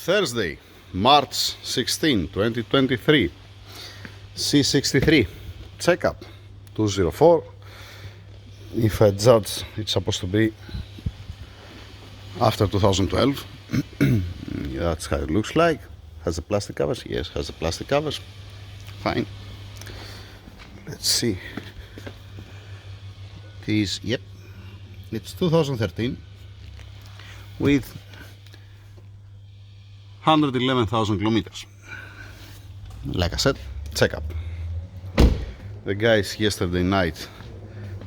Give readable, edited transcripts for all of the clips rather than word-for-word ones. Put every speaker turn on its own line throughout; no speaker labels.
Thursday, March 16, 2023. C63 checkup 204. If I judge, it's supposed to be after 2012. That's how it looks like. Has the plastic covers? Yes, has the plastic covers. Fine. Let's see. It is, yep, it's 2013 with 111,000 kilometers. Like I said, checkup. The guys yesterday night,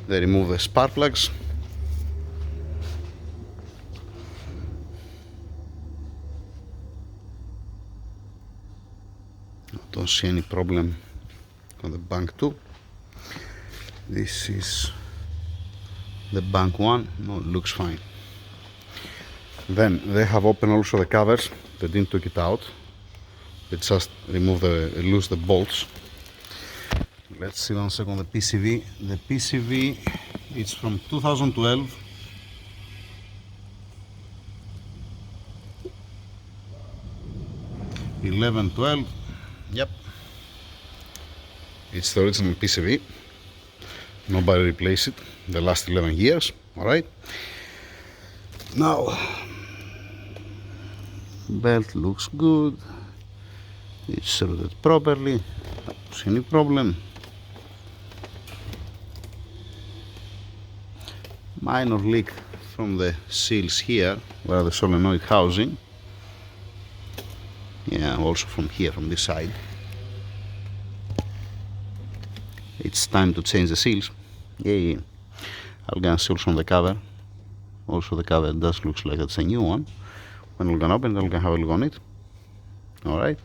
they removed the spark plugs. Don't see any problem on the bank 2. This is the bank 1. No, it looks fine. Then they have opened also the covers. They didn't take it out. They just remove loose the bolts. Let's see 1 second the PCV. The PCV is from 2012. $11.12. Yep. It's the original PCV. Nobody replaced it the last 11 years. Alright. Now, belt looks good. It's threaded properly. Don't see any problem. Minor leak from the seals here, where the solenoid housing. Yeah, also from here, from this side. It's time to change the seals. Yeah. I'm gonna see also on the cover. Also the cover does looks like it's a new one. When we're gonna open it, we're gonna have a look on it. Alright.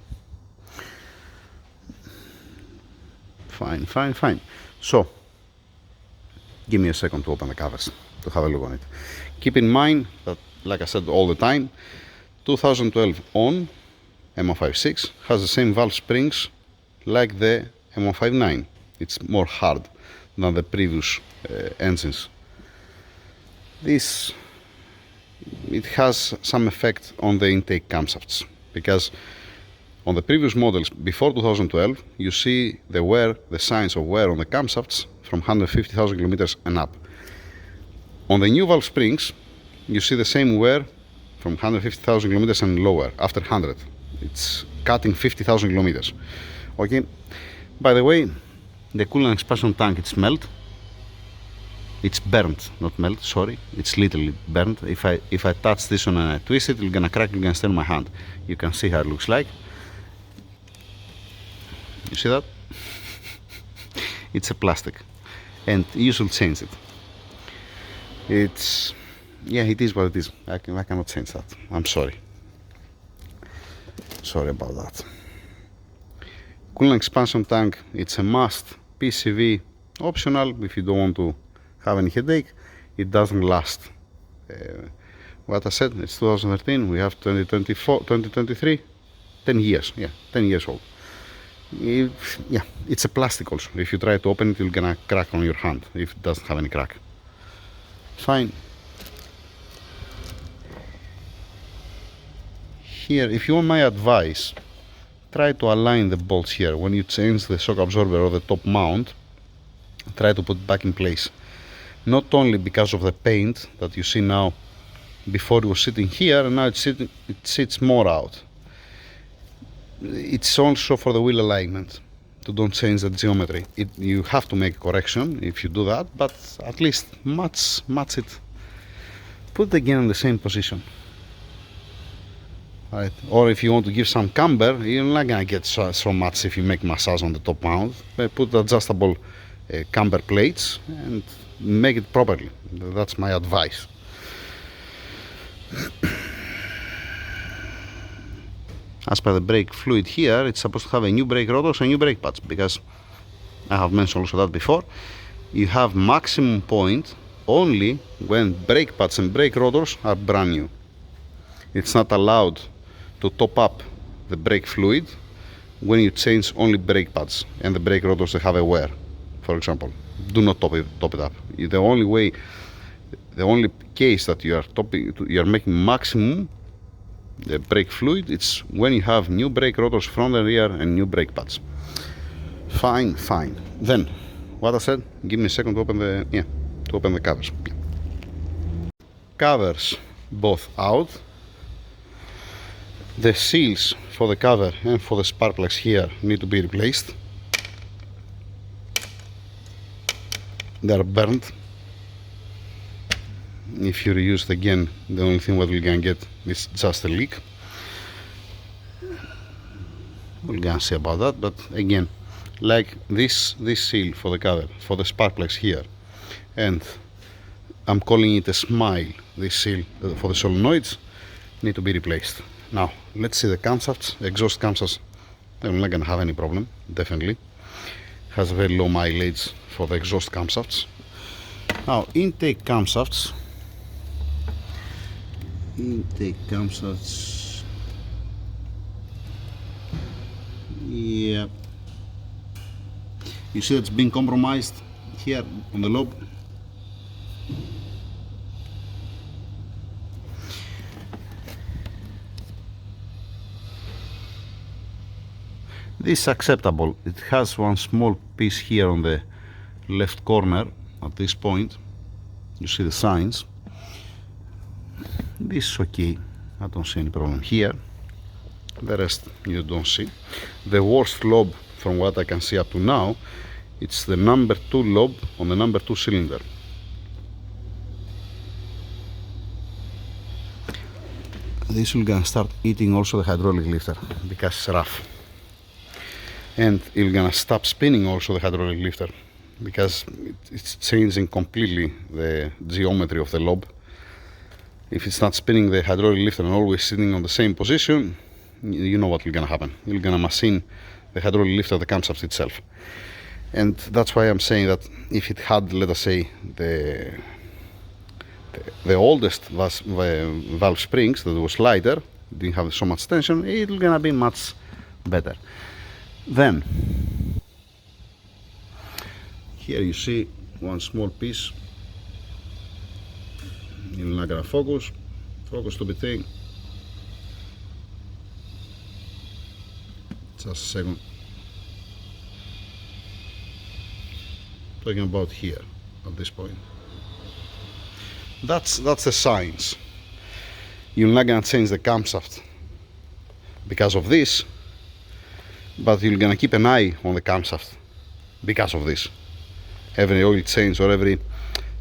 Fine. So, give me a second to open the covers, to have a look on it. Keep in mind that, like I said all the time, 2012 on M156 has the same valve springs like the M159. It's more hard than the previous engines. It has some effect on the intake camshafts, because on the previous models before 2012 you see the signs of wear on the camshafts from 150,000 kilometers and up. On the new valve springs you see the same wear from 150,000 kilometers and lower after 100. It's cutting 50,000 kilometers. Okay. By the way, the coolant expansion tank, it's melt. It's burnt, not melt. Sorry, it's literally burnt. If I touch this one and I twist it, it's gonna crack. It's gonna stay in my hand. You can see how it looks like. You see that? It's a plastic, and you should change it. It is what it is. I cannot change that. I'm sorry. Sorry about that. Coolant expansion tank, it's a must. PCV optional if you don't want to have any headache. It doesn't last. What I said, it's 2013. We have 2023. 10 years. Yeah, 10 years old. It's a plastic also. If you try to open it, you're gonna crack on your hand if it doesn't have any crack. Fine. Here, if you want my advice, try to align the bolts here. When you change the shock absorber or the top mount, try to put it back in place. Not only because of the paint that you see now, before it was sitting here and now it sits more out. It's also for the wheel alignment, to don't change the geometry. You have to make a correction if you do that, but at least match it. Put it again in the same position. Right. Or if you want to give some camber, you're not gonna get so much if you make massage on the top mount. Put adjustable camber plates and make it properly. That's my advice. As per the brake fluid here, it's supposed to have a new brake rotors and new brake pads, because I have mentioned also that before. You have maximum point only when brake pads and brake rotors are brand new. It's not allowed to top up the brake fluid when you change only brake pads and the brake rotors that have a wear, for example. Do not top it up. The only case that you are making maximum the brake fluid, it's when you have new brake rotors front and rear and new brake pads. Fine. Then, what I said, give me a second to open the covers. Covers both out. The seals for the cover and for the spark plugs here need to be replaced. They are burnt. If you reuse it again, the only thing what we're gonna get is just a leak. We're gonna see about that, but again, like this seal for the cover, for the spark plugs here, and I'm calling it a smile, this seal for the solenoids, need to be replaced. Now, let's see the camshafts, exhaust camshafts. They're not gonna have any problem, definitely. Has a very low mileage for the exhaust camshafts. Now, intake camshafts. Yeah. You see it's been compromised here on the lobe. This is acceptable. It has one small piece here on the left corner at this point. You see the signs. This is okay. I don't see any problem here. The rest you don't see. The worst lobe from what I can see up to now, it's the number 2 lobe on the number 2 cylinder. This will gonna start eating also the hydraulic lifter because it's rough. And it's gonna stop spinning also the hydraulic lifter because it's changing completely the geometry of the lobe. If it's not spinning the hydraulic lifter and always sitting on the same position, you know what will gonna happen. You're gonna machine the hydraulic lifter, the camshaft itself. And that's why I'm saying that if it had, let us say, the oldest valve springs that was lighter, didn't have so much tension, it's gonna be much better. Then here you see one small piece. You're not gonna focus to be taken. Just a second. Talking about here at this point. That's the science. You're not gonna change the camshaft because of this, but you're gonna keep an eye on the camshaft because of this. Every oil change or every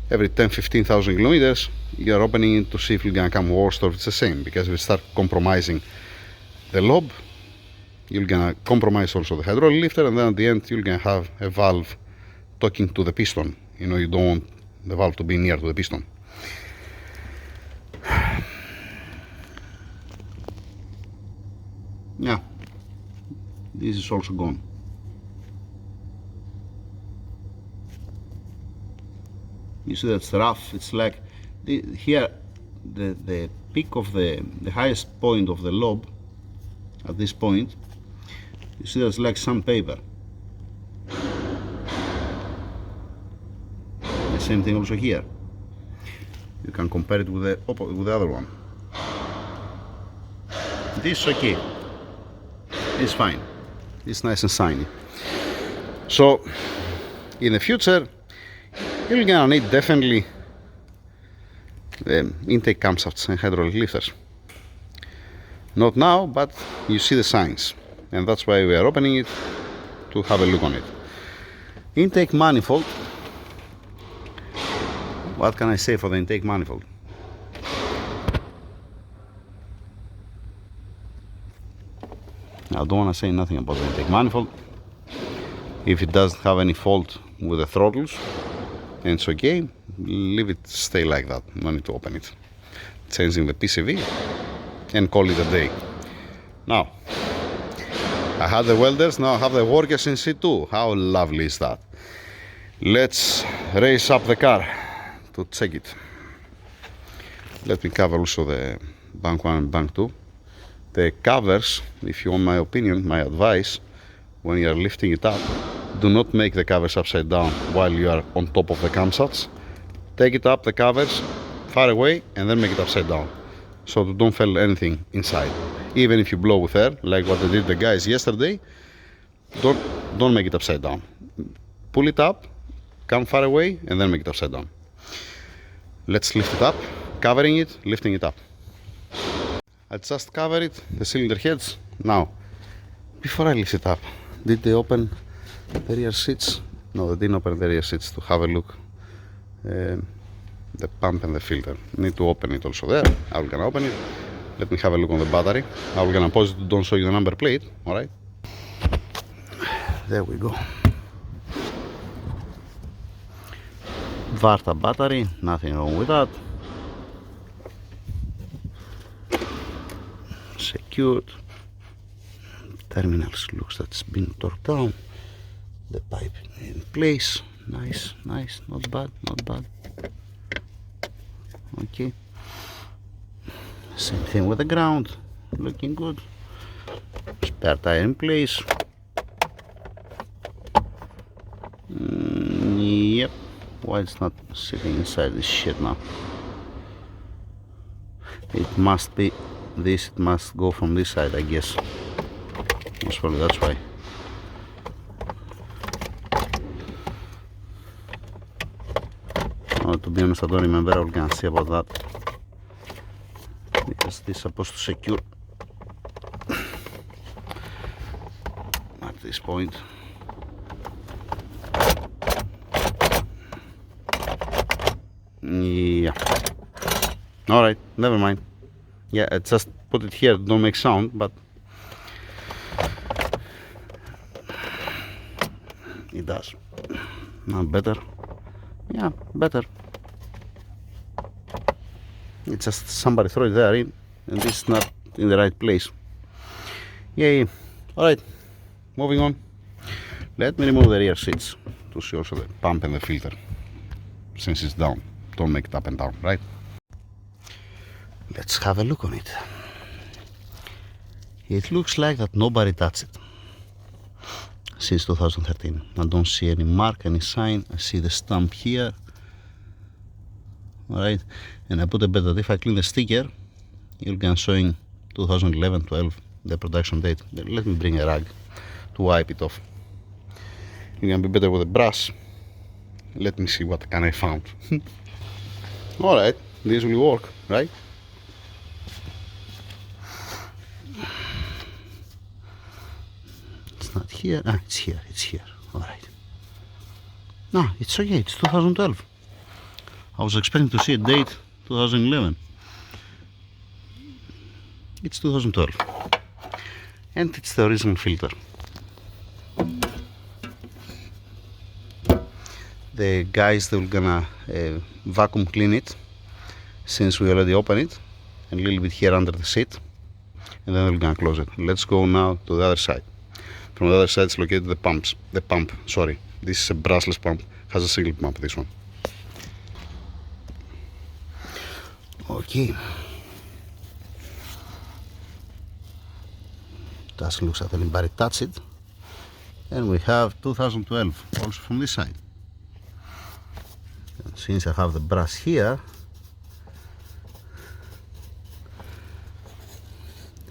10-15,000 kilometers, you're opening it to see if it's gonna come worse or if it's the same. Because if you start compromising the lobe, you're gonna compromise also the hydraulic lifter, and then at the end you're gonna have a valve talking to the piston. You know, you don't want the valve to be near to the piston. Yeah, this is also gone. You see that's rough. It's like here the peak of the highest point of the lobe at this point. You see that's like sandpaper. The same thing also here. You can compare it with the other one. This is okay. It's fine. It's nice and shiny. So in the future, you're gonna need definitely the intake camshafts and hydraulic lifters. Not now, but you see the signs, and that's why we are opening it to have a look on it. Intake manifold. What can I say for the intake manifold? I don't want to say nothing about the intake manifold. If it doesn't have any fault with the throttles, and it's okay, leave it stay like that. No need to open it. Changing the PCV and call it a day. Now, I had the welders, now I have the workers in C2. How lovely is that? Let's race up the car to check it. Let me cover also the bank 1 and bank 2. The covers, if you want my opinion, my advice, when you are lifting it up, do not make the covers upside down while you are on top of the camshafts. Take it up, the covers, far away, and then make it upside down. so don't feel anything inside. Even if you blow with air, like what I did the guys yesterday, don't make it upside down. Pull it up, come far away, and then make it upside down. Let's lift it up, covering it, lifting it up. I just cover it, the cylinder heads. Now, before I lift it up, did they open the rear seats? No, they didn't open the rear seats to have a look. The pump and the filter. Need to open it also there. I'm gonna open it. Let me have a look on the battery. I'm gonna pause it to don't show you the number plate. Alright. There we go. Varta battery, nothing wrong with that. Secured. Terminals looks like it's been torqued down. The pipe in place. Nice, nice, not bad, not bad. Okay. Same thing with the ground. Looking good. Spare tire in place. Yep. Why it's not sitting inside this shit now? It must be this. It must go from this side, I guess. Most probably that's why. Oh, to be honest, I don't remember. I was gonna say about that because this is supposed to secure at this point. Yeah. Alright, never mind. Yeah, I just put it here, don't make sound, but it does. Now better. Yeah, better. It's just somebody throw it there in, and this is not in the right place. Yay. Alright, moving on. Let me remove the rear seats to see also the pump and the filter. Since it's down, don't make it up and down, right? Let's have a look on it. It looks like that nobody touched it since 2013. I don't see any mark, any sign. I see the stamp here. Alright, and I put a bet that if I clean the sticker, you'll get showing 2011-12, the production date. Let me bring a rag to wipe it off. You're gonna be better with a brush. Let me see what can I found. Alright, this will work, right? It's not here. Ah, it's here, it's here. Alright. No, it's okay, it's 2012. I was expecting to see a date 2011. It's 2012. And it's the original filter. The guys, they're gonna vacuum clean it since we already opened it, and a little bit here under the seat, and then they're gonna close it. Let's go now to the other side. From the other side is located the pumps. The pump, sorry. This is a brushless pump, has a single pump, this one. Okay. That looks like anybody touched it. And we have 2012 also from this side. And since I have the brush here,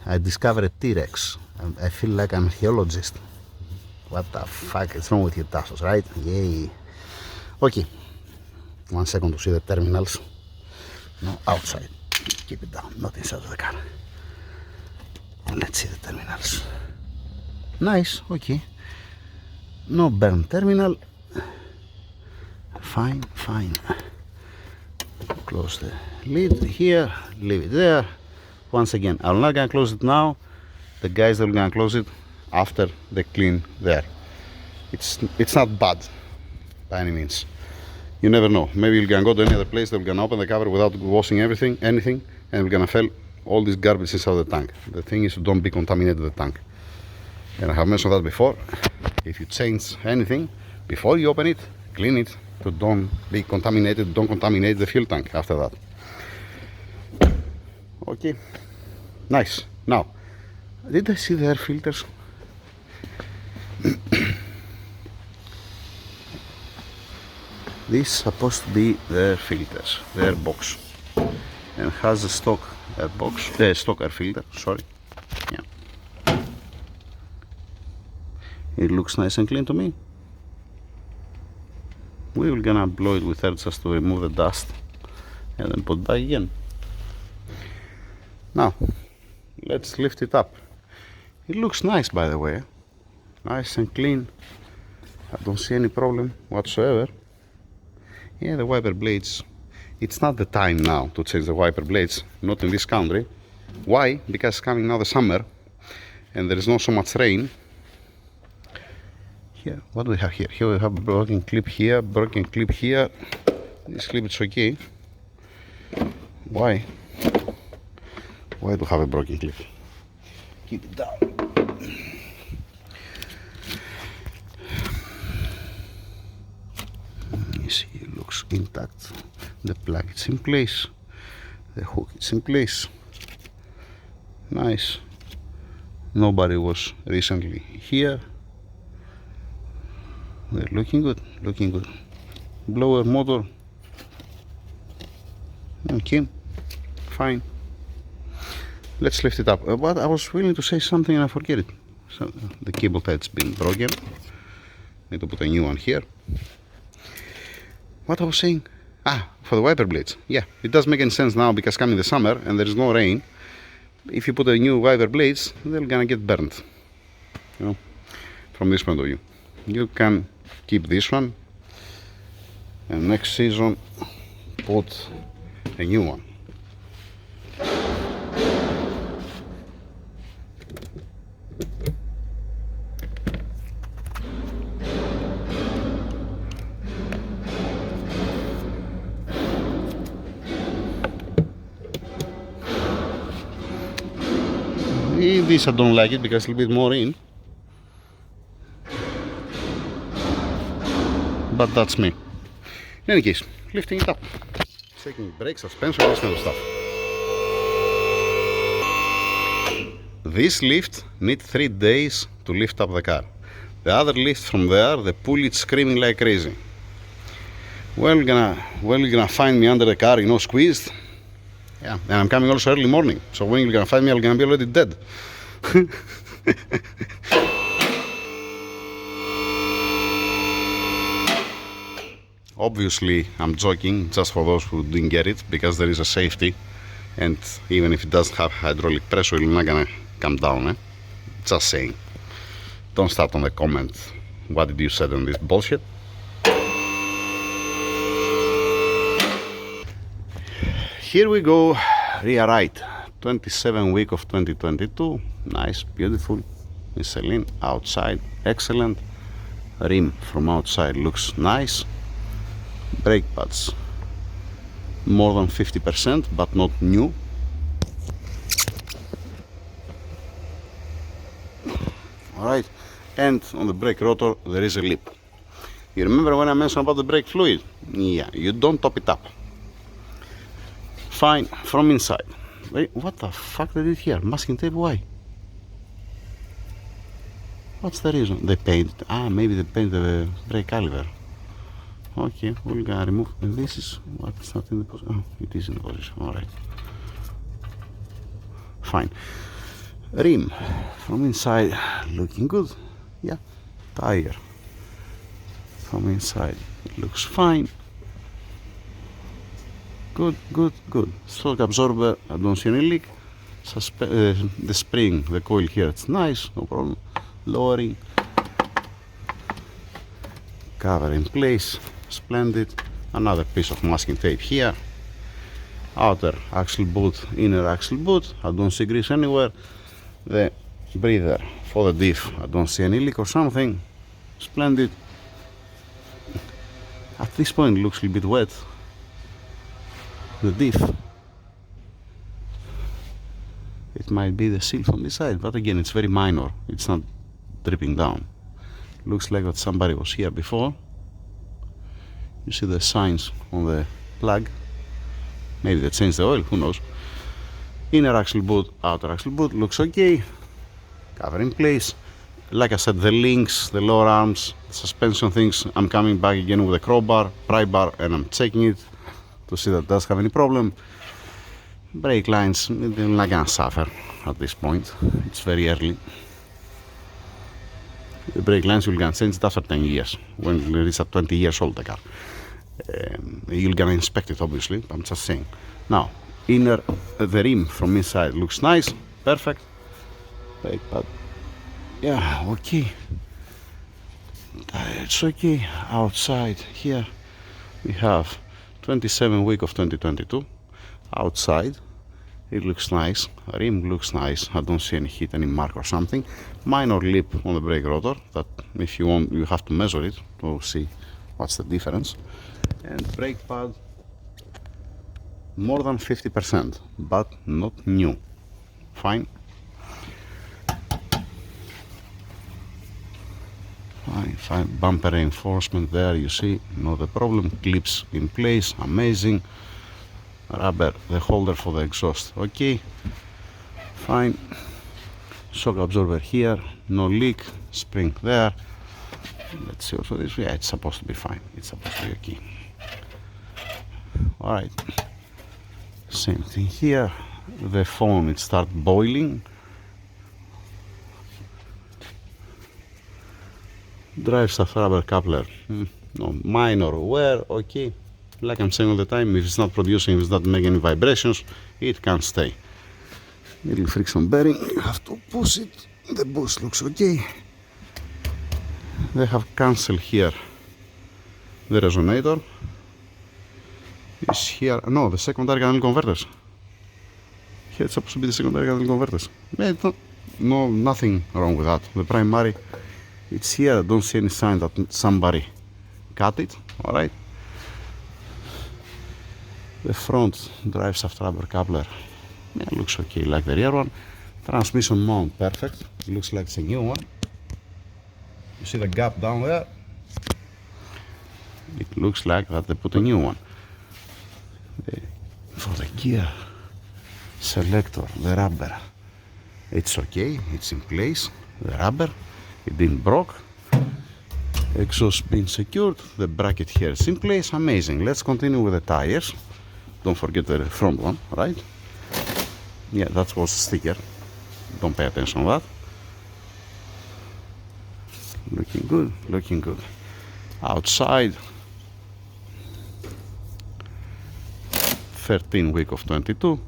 I discovered a T-Rex. I feel like I'm a archaeologist. What the fuck is wrong with you, Tassos, right? Yay. Okay. 1 second to see the terminals. No, outside. Keep it down, not inside of the car. Let's see the terminals. Nice, okay. No burn terminal. Fine, fine. Close the lid here, leave it there. Once again, I'm not gonna close it now. The guys are gonna close it after they clean there. It's not bad by any means. You never know. Maybe you're gonna go to any other place, they're gonna open the cover without washing anything, and we're gonna fill all this garbage inside the tank. The thing is, don't be contaminated the tank. And I have mentioned that before. If you change anything before you open it, clean it to don't be contaminated. Don't contaminate the fuel tank after that. Okay, nice. Now, did I see the air filters? This is supposed to be their filters, their box, and has a stock air box, stock air filter, sorry. Yeah. It looks nice and clean to me. We will gonna blow it with air just to remove the dust and then put back again. Now, let's lift it up. It looks nice, by the way. Nice and clean. I don't see any problem whatsoever. Yeah, the wiper blades. It's not the time now to change the wiper blades, not in this country. Why? Because coming now the summer and there is not so much rain. Here, what do we have here? Here we have a broken clip here, broken clip here. This clip is okay. Why? Why do I have a broken clip? Keep it down. You see, it looks intact. The plug is in place. The hook is in place. Nice. Nobody was recently here. They're looking good, looking good. Blower motor. Okay, fine. Let's lift it up. But I was willing to say something and I forget it. So the cable tie's been broken. Need to put a new one here. What I was saying? For the wiper blades. Yeah, it does make any sense now because coming the summer and there is no rain. If you put a new wiper blades, they're gonna get burned. You know, from this point of view. You can keep this one and next season put a new one. This I don't like it because a little bit more in. But that's me. In any case, lifting it up. Checking brake, suspension, this kind of stuff. This lift needs 3 days to lift up the car. The other lift from there, the pulley is screaming like crazy. Well, you're gonna find me under the car, you know, squeezed. Yeah, and I'm coming also early morning. So when you're gonna find me, I'm gonna be already dead. Obviously, I'm joking, just for those who didn't get it, because there is a safety, and even if it doesn't have hydraulic pressure, it's not gonna come down. Eh? Just saying. Don't start on the comment. What did you say on this bullshit? Here we go, rear right, 27 week of 2022. Nice, beautiful. Michelin outside, excellent. Rim from outside looks nice. Brake pads more than 50%, but not new. Alright, and on the brake rotor there is a lip. You remember when I mentioned about the brake fluid? Yeah, you don't top it up. Fine, from inside. Wait, what the fuck they did here? Masking tape, why? What's the reason? They paint, maybe they paint the brake caliper. Okay, we're gonna remove, and this is what's not in the position. Oh, it is in the position, alright. Fine. Rim from inside looking good. Yeah, tire from inside it looks fine. Good, good, good. Shock absorber, I don't see any leak. The spring, the coil here, it's nice, no problem. Lowering, cover in place, splendid. Another piece of masking tape here. Outer axle boot, inner axle boot, I don't see grease anywhere. The breather for the diff, I don't see any leak or something. Splendid. At this point it looks a little bit wet. The diff, it might be the seal from this side, but again it's very minor, it's not dripping down. Looks like that somebody was here before. You see the signs on the plug. Maybe they changed the oil, who knows. Inner axle boot, outer axle boot looks okay. Cover in place. Like I said, the links, the lower arms, the suspension things, I'm coming back again with a crowbar, pry bar, and I'm checking it to see that it does have any problem. Brake lines, they're not gonna suffer at this point. It's very early. The brake lines will gonna change it after 10 years, when it is at 20 years old, the car. You're gonna inspect it, obviously, I'm just saying. Now, the rim from inside looks nice, perfect. Brake pad, yeah, okay. It's okay. Outside here we have 27 week of 2022. Outside it looks nice, rim looks nice, I don't see any hit, any mark or something. Minor lip on the brake rotor that if you want you have to measure it to see what's the difference. And brake pad more than 50% but not new. Fine. Fine. Bumper reinforcement there, you see, not a problem. Clips in place, amazing. Rubber, the holder for the exhaust, okay, fine. Shock absorber here, no leak. Spring there. Let's see also this. Yeah, it's supposed to be fine. It's supposed to be okay. All right. Same thing here. The foam, it starts boiling. Drive shaft rubber coupler, no minor wear, okay. Like I'm saying all the time, if it's not producing, if it's not making any vibrations, it can stay. Little friction bearing, you have to push it. The boost looks okay. They have cancelled here the resonator. Is here, no, the secondary canal converters. Here it's supposed to be the secondary canal converters. Yeah, no, nothing wrong with that. The primary, it's here. I don't see any sign that somebody cut it. All right. The front drive shaft rubber coupler, yeah, looks okay, like the rear one. Transmission mount, perfect. It looks like it's a new one. You see the gap down there? It looks like that they put a new one. For the gear selector, the rubber, it's okay, it's in place. The rubber, it didn't broke. Exhaust being secured. The bracket here is in place. Amazing. Let's continue with the tires. Don't forget the front one, right? Yeah, that was a sticker. Don't pay attention to that. Looking good, looking good. Outside, 13 week of 22.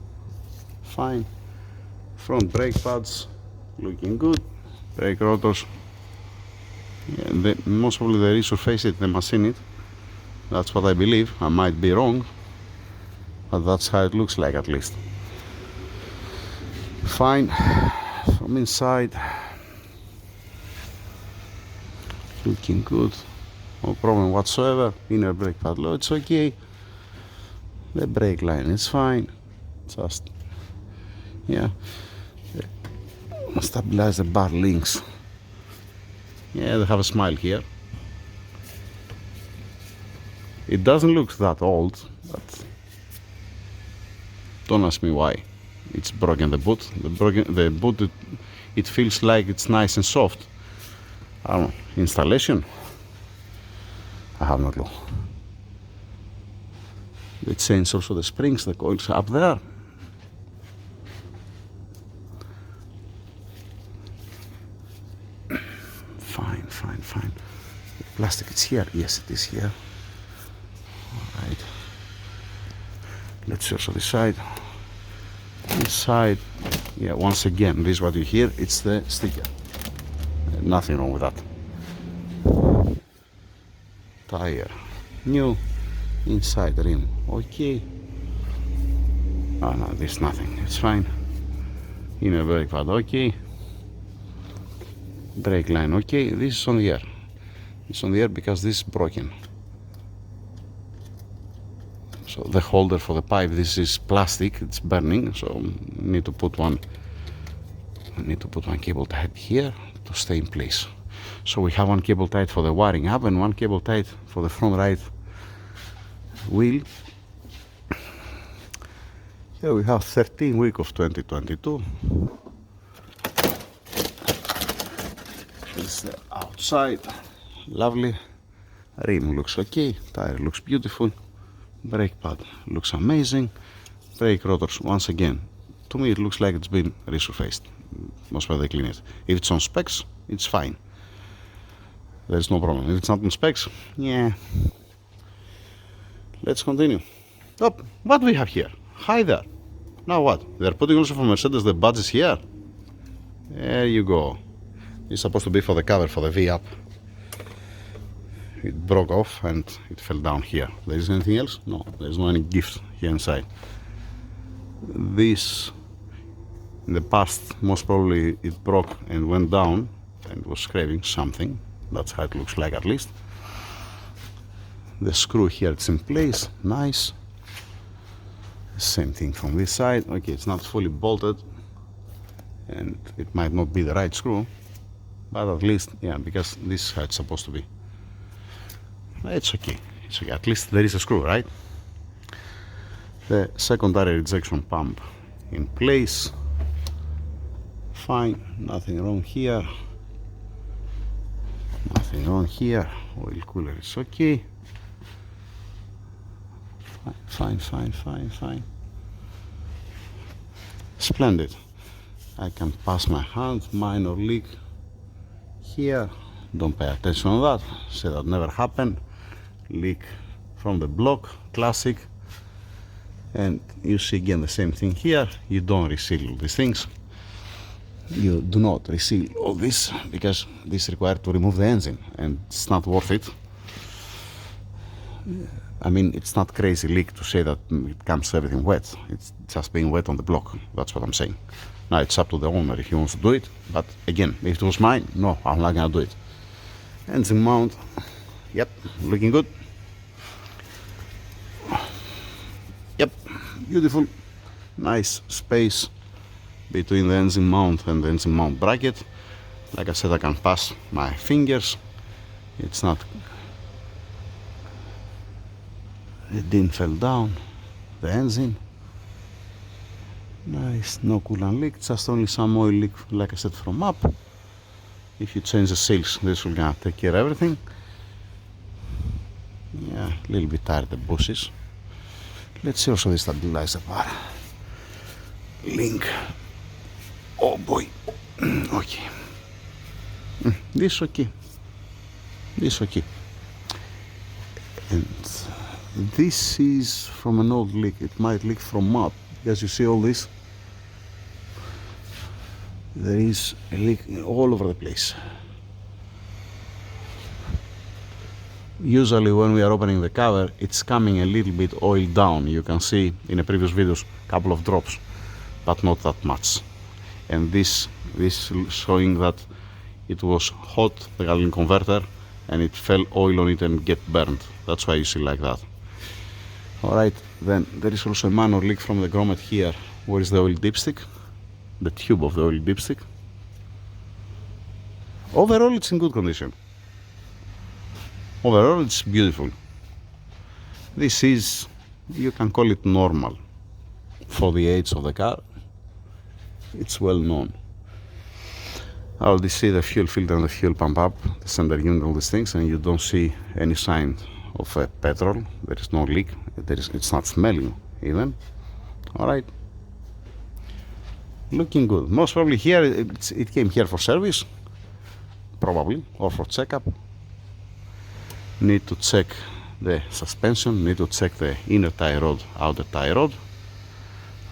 Fine. Front brake pads, looking good. Brake rotors. Yeah, most probably they resurface it, they machine it. That's what I believe. I might be wrong, but that's how it looks like at least. Fine. From inside, looking good. No problem whatsoever. Inner brake pad load, it's okay. The brake line is fine. Just, yeah. Stabilize the bar links. Yeah, they have a smile here. It doesn't look that old, but don't ask me why. It's broken, the boot. The boot, it feels like it's nice and soft. I don't know. Installation? I have no clue. They changed also the springs, the coils up there. Fine. The plastic is here. Yes, it is here. All right. Let's see also this side. This side, yeah, once again, this is what you hear. It's the sticker. Nothing wrong with that. Tire, new. Inside rim, okay. Oh no, there's nothing. It's fine. Inner brake pad, okay. Brake line, okay. This is on the air. It's on the air because this is broken. So the holder for the pipe, this is plastic. It's burning, so I need to put one cable tied here to stay in place. So we have one cable tied for the wiring up and one cable tied for the front right wheel. Here we have 13 week of 2022. This is the outside. Lovely. Rim looks okay. Tire looks beautiful. Brake pad looks amazing. brake rotors once again. To me it looks like it's been resurfaced. Most probably they clean it. If it's on specs, it's fine. There's no problem. If it's not on specs, yeah. Let's continue. Oh, what do we have here? Hi there. Now what? They're putting also for Mercedes the badges here. There you go. It's supposed to be for the cover for the V-up. It broke off and it fell down here. There is anything else? No, there's no any gift here inside. This, in the past, most probably it broke and went down and was scraping something. That's how it looks like, at least. The screw here, it's in place, nice. Same thing from this side. Okay, it's not fully bolted and it might not be the right screw, but at least, yeah, because this is how it's supposed to be. It's okay, it's okay. At least there is a screw, right? The secondary rejection pump in place. Fine, nothing wrong here. Nothing wrong here. Oil cooler is okay. Fine. Splendid. I can pass my hand. Minor leak here. Don't pay attention on that. Say that never happened. Leak from the block. Classic. And you see again the same thing here. You don't reseal all these things. You do not reseal all this because this is required to remove the engine and it's not worth it. I mean, it's not crazy leak to say that it comes everything wet. It's just being wet on the block. That's what I'm saying. Now it's up to the owner if he wants to do it. But again, if it was mine, no, I'm not gonna do it. Engine mount, yep, looking good. Yep, beautiful, nice space between the engine mount and the engine mount bracket. Like I said, I can pass my fingers. It's not, it didn't fall down. The engine, nice, no coolant leak, just only some oil leak, like I said, from up. If you change the seals, this will gonna take care of everything. Yeah, a little bit tired the bushes. Let's see also the stabilizer bar. Link. Oh boy. Okay. This okay. This okay. And this is from an old leak. It might leak from mud. As you see all this, there is a leak all over the place. Usually when we are opening the cover, it's coming a little bit oil down. You can see in the previous videos a couple of drops, but not that much. And this showing that it was hot, the gasoline converter, and it fell oil on it and get burned. That's why you see like that. Alright, then there is also a minor leak from the grommet here. Where is the oil dipstick? The tube of the oil dipstick. Overall it's in good condition. Overall it's beautiful. This is, you can call it normal for the age of the car. It's well known. I already see the fuel filter and the fuel pump up, the center unit, all these things, and you don't see any sign of petrol. There is no leak. It's not smelling even. Alright. Looking good. Most probably here, it came here for service. Probably. Or for checkup. Need to check the suspension. Need to check the inner tie rod, outer tie rod.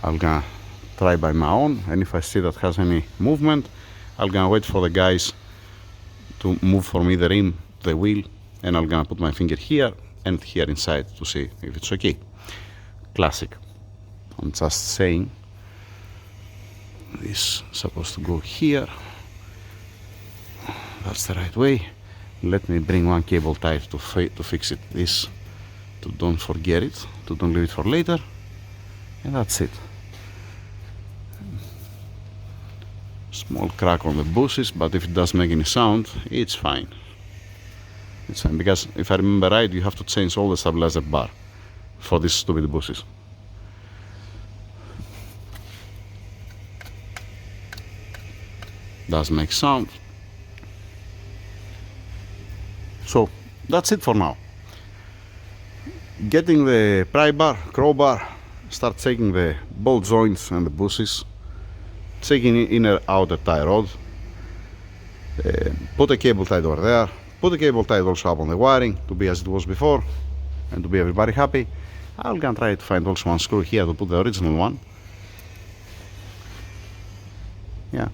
I'm gonna try by my own. And if I see that has any movement, I'm gonna wait for the guys to move for me the rim, the wheel, and I'm gonna put my finger here and here inside to see if it's okay. Classic. I'm just saying this is supposed to go here. That's the right way. Let me bring one cable tie to fix it. This, to don't forget it, to don't leave it for later, and that's it. Small crack on the bushes, but if it doesn't make any sound, it's fine. It's fine, because if I remember right, you have to change all the stabilizer bar for these stupid bushes. Does make sound. So that's it for now. Getting the pry bar, crowbar, start checking the ball joints and the bushings, checking inner outer tie rod, put a cable tied over there, put a cable tied also up on the wiring to be as it was before and to be everybody happy. I'm gonna try to find also one screw here to put the original one. Yeah,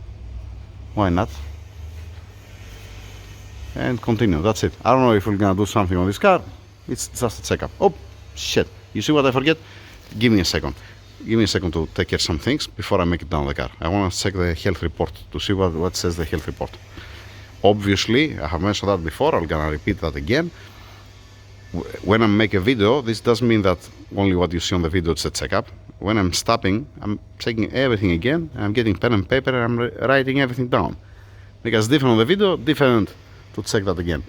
why not? And continue, that's it. I don't know if we're gonna do something on this car. It's just a checkup. Oh shit, you see what I forget? Give me a second to take care of some things before I make it down the car. I want to check the health report to see what says the health report. Obviously, I have mentioned that before, I'm gonna repeat that again. When I make a video, this doesn't mean that only what you see on the video is a checkup. When I'm stopping, I'm checking everything again, I'm getting pen and paper and I'm writing everything down. Because different on the video, different to check that again.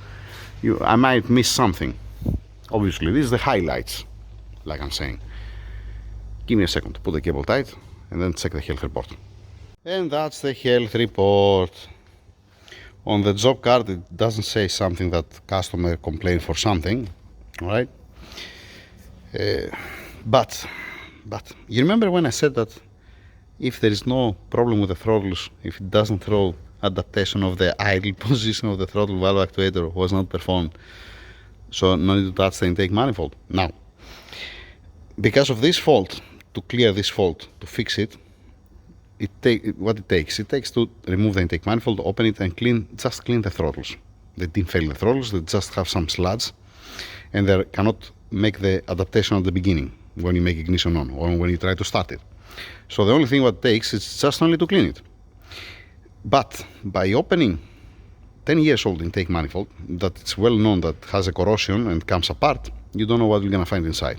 I might miss something. Obviously, this is the highlights, like I'm saying. Give me a second to put the cable tight and then check the health report. And that's the health report. On the job card, it doesn't say something that customer complained for something, alright? But you remember when I said that if there is no problem with the throttles, if it doesn't throw adaptation of the idle position of the throttle valve actuator was not performed, so no need to touch the intake manifold. Now, because of this fault, to clear this fault, to fix it, what it takes to remove the intake manifold, open it and just clean the throttles. They didn't fail the throttles, they just have some sludge and they cannot make the adaptation at the beginning when you make ignition on or when you try to start it. So the only thing what it takes is just only to clean it. But by opening 10 years old intake manifold that it's well known that has a corrosion and comes apart, you don't know what you're gonna find inside.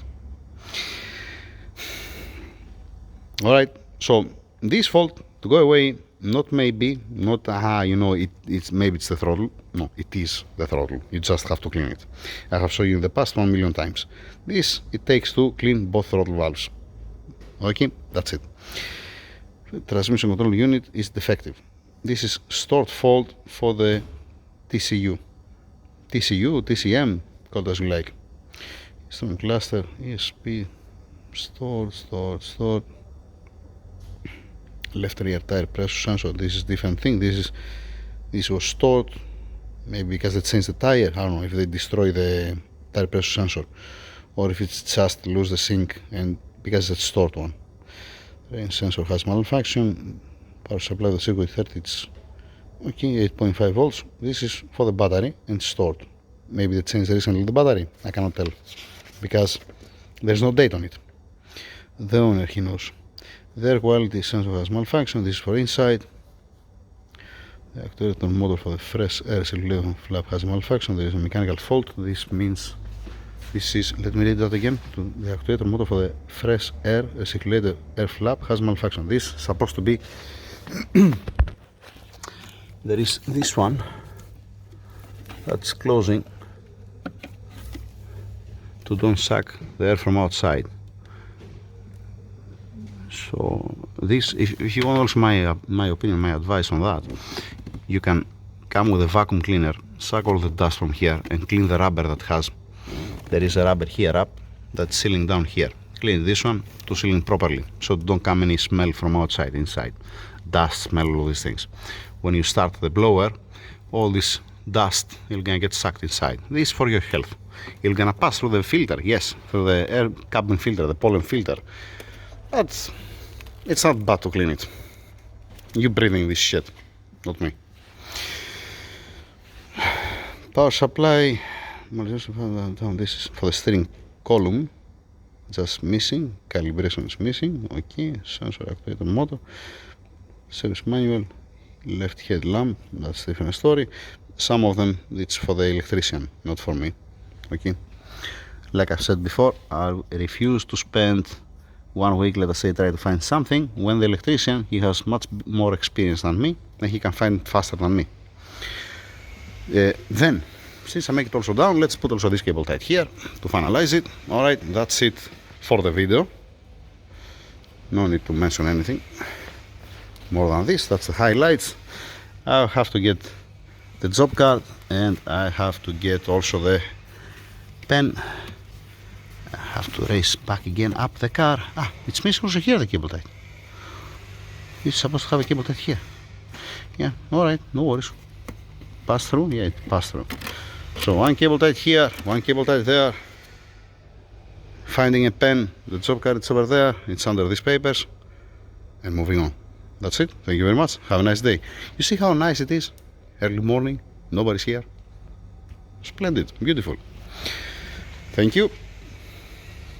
Alright, so this fault to go away, not maybe, not maybe it's the throttle. No, it is the throttle. You just have to clean it. I have shown you in the past 1 million times. This it takes to clean both throttle valves. Okay, that's it. The transmission control unit is defective. This is stored fault for the TCU, TCM, called as you like. Instrument cluster, ESP, stored. Left rear tire pressure sensor. This is different thing. This was stored, maybe because they changed the tire. I don't know if they destroy the tire pressure sensor, or if it's just lose the sync and because it's stored one. Range sensor has malfunction. Power supply of the circuit 30. It's okay. 8.5 volts. This is for the battery and stored. Maybe they changed recently the battery. I cannot tell because there's no date on it. The owner, he knows. The air quality sensor has malfunction. This is for inside. The actuator motor for the fresh air circulation flap has malfunction. There is a mechanical fault. This means this is, let me read that again. The actuator motor for the fresh air circulator air flap has malfunction. This is supposed to be there is this one that's closing to don't suck the air from outside. So this, if you want also my opinion, my advice on that, you can come with a vacuum cleaner, suck all the dust from here and clean the rubber that has, there is a rubber here up that's sealing down here. Clean this one to seal it properly so don't come any smell from outside, inside. Dust, smell, all these things. When you start the blower, all this dust is gonna get sucked inside. This is for your health. It's gonna pass through the filter, yes, through the air cabin filter, the pollen filter. But it's not bad to clean it. You breathing this shit, not me. Power supply. This is for the steering column. Just missing. Calibration is missing. Okay. Sensor actuator motor. Service manual. Left head lamp. That's a different story. Some of them it's for the electrician, not for me. Okay. Like I said before, I refuse to spend 1 week, let us say, try to find something when the electrician, he has much more experience than me and he can find it faster than me. Then, since I make it also down, let's put also this cable tight here to finalize it. Alright, that's it for the video. No need to mention anything more than this. That's the highlights. I have to get the job card and I have to get also the pen. I have to race back again up the car. Ah, it's missing also here the cable tie. It's supposed to have a cable tie here. Yeah, alright, no worries. Pass through? Yeah, it passed through. So one cable tie here, one cable tie there. Finding a pen, the job card is over there, it's under these papers, and moving on. That's it. Thank you very much. Have a nice day. You see how nice it is? Early morning, nobody's here. Splendid, beautiful. Thank you.